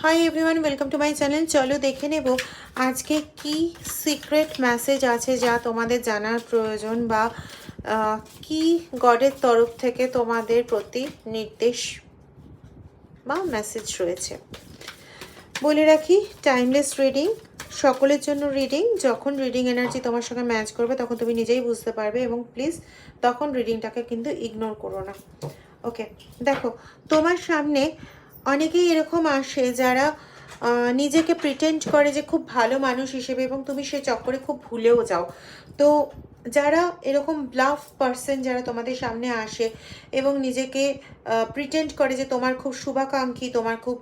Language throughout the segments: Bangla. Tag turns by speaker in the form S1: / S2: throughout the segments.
S1: Hi everyone, welcome to my channel. চলো দেখে নেব আজকে কি সিক্রেট মেসেজ আছে যা তোমাদের জানার প্রয়োজন, বা কি গডের তরফ থেকে তোমাদের প্রতি নির্দেশ বা মেসেজ রয়েছে। বলে রাখি, টাইমলেস রিডিং, সকলের জন্য রিডিং। যখন রিডিং এনার্জি তোমার সঙ্গে ম্যাচ করবে তখন তুমি নিজেই বুঝতে পারবে, এবং প্লিজ তখন রিডিংটাকে কিন্তু ইগনোর করো না। ওকে, দেখো তোমার সামনে অনেকেই এরকম আসে যারা নিজেকে প্রিটেন্ড করে যে খুব ভালো মানুষ হিসেবে, এবং তুমি সে চক্করে খুব ভুলেও যাও। তো যারা এরকম ব্লাফ পার্সন যারা তোমাদের সামনে আসে এবং নিজেকে প্রিটেন্ড করে যে তোমার খুব শুভাকাঙ্ক্ষী, তোমার খুব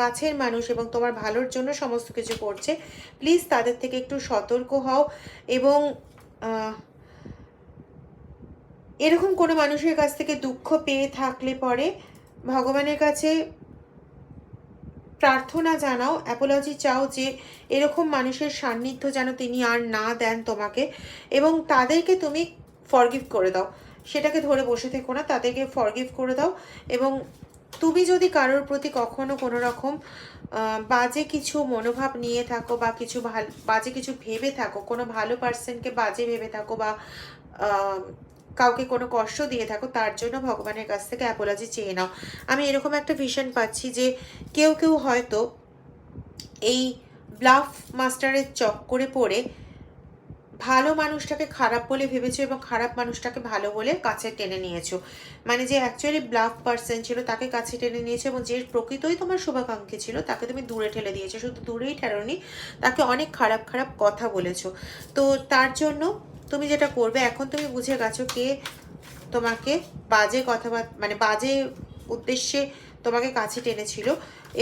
S1: কাছের মানুষ এবং তোমার ভালোর জন্য সমস্ত কিছু করছে, প্লিজ তাদের থেকে একটু সতর্ক হও। এবং এরকম কোনো মানুষের কাছ থেকে দুঃখ পেয়ে থাকলে পরে ভগবানের কাছে প্রার্থনা জানাও, অ্যাপোলজি চাও যে এরকম মানুষের সান্নিধ্য যেন তিনি আর না দেন তোমাকে, এবং তাদেরকে তুমি ফরগিভ করে দাও। সেটাকে ধরে বসে থেকো না, তাদেরকে ফরগিভ করে দাও। এবং তুমি যদি কারোর প্রতি কখনো কোনো রকম বাজে কিছু মনোভাব নিয়ে থাকো, বা কিছু বাজে কিছু ভেবে থাকো, কোনো ভালো পার্সনকে বাজে ভেবে থাকো, বা কাউকে কোনো কষ্ট দিয়ে থাকো, তার জন্য ভগবানের কাছ থেকে অ্যাপোলজি চেয়ে নাও। আমি এরকম একটা ভিশন পাচ্ছি যে কেউ কেউ হয়তো এই ব্লাফ মাস্টারের চক্করে পড়ে ভালো মানুষটাকে খারাপ বলে ভেবেছো এবং খারাপ মানুষটাকে ভালো বলে কাছে টেনে নিয়েছো। মানে যে অ্যাকচুয়ালি ব্লাফ পার্সন ছিল তাকে কাছে টেনে নিয়েছো, এবং যে প্রকৃতই তোমার শুভাকাঙ্ক্ষী ছিল তাকে তুমি দূরে ঠেলে দিয়েছো। শুধু দূরেই ঠেলোনি, তাকে অনেক খারাপ খারাপ কথা বলেছো। তো তার জন্য তুমি যেটা করবে, এখন তুমি বুঝে গেছো কে তোমাকে বাজে কথাবার্তা, মানে বাজে উদ্দেশ্যে তোমাকে কাছে টেনেছিল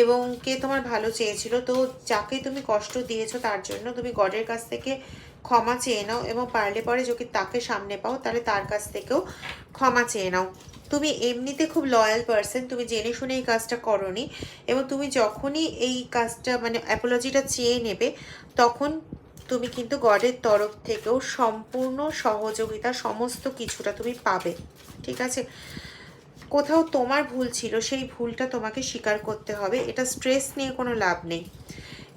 S1: এবং কে তোমার ভালো চেয়েছিল। তো যাকে তুমি কষ্ট দিয়েছো তার জন্য তুমি গডের কাছ থেকে ক্ষমা চেয়ে নাও, এবং পারলে পরে যদি তাকে সামনে পাও তাহলে তার কাছ থেকেও ক্ষমা চেয়ে নাও। তুমি এমনিতে খুব লয়াল পার্সন, তুমি জেনে শুনে এই কাজটা করোনি, এবং তুমি যখনই এই কাজটা মানে অ্যাপোলজিটা চেয়ে নেবে তখন তুমি কিন্তু গডের তরফ থেকেও সম্পূর্ণ সহযোগিতা সমস্ত কিছুটা তুমি পাবে। ঠিক আছে, কোথাও তোমার ভুল ছিল, সেই ভুলটা তোমাকে স্বীকার করতে হবে। এটা স্ট্রেস নিয়ে কোনো লাভ নেই,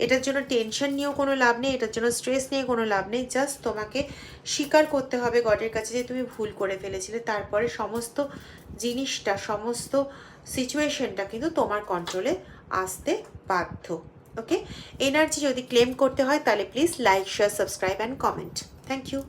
S1: এটার জন্য টেনশন নিয়েও কোনো লাভ নেই, এটার জন্য স্ট্রেস নিয়ে কোনো লাভ নেই। জাস্ট তোমাকে স্বীকার করতে হবে গডের কাছে যে তুমি ভুল করে ফেলেছিলে। তারপরে সমস্ত জিনিসটা, সমস্ত সিচুয়েশনটা কিন্তু তোমার কন্ট্রোলে আসতে বাধ্য। ওকে, এনার্জি যদি ক্লেম করতে হয় তাহলে please like, share, subscribe and comment. Thank you.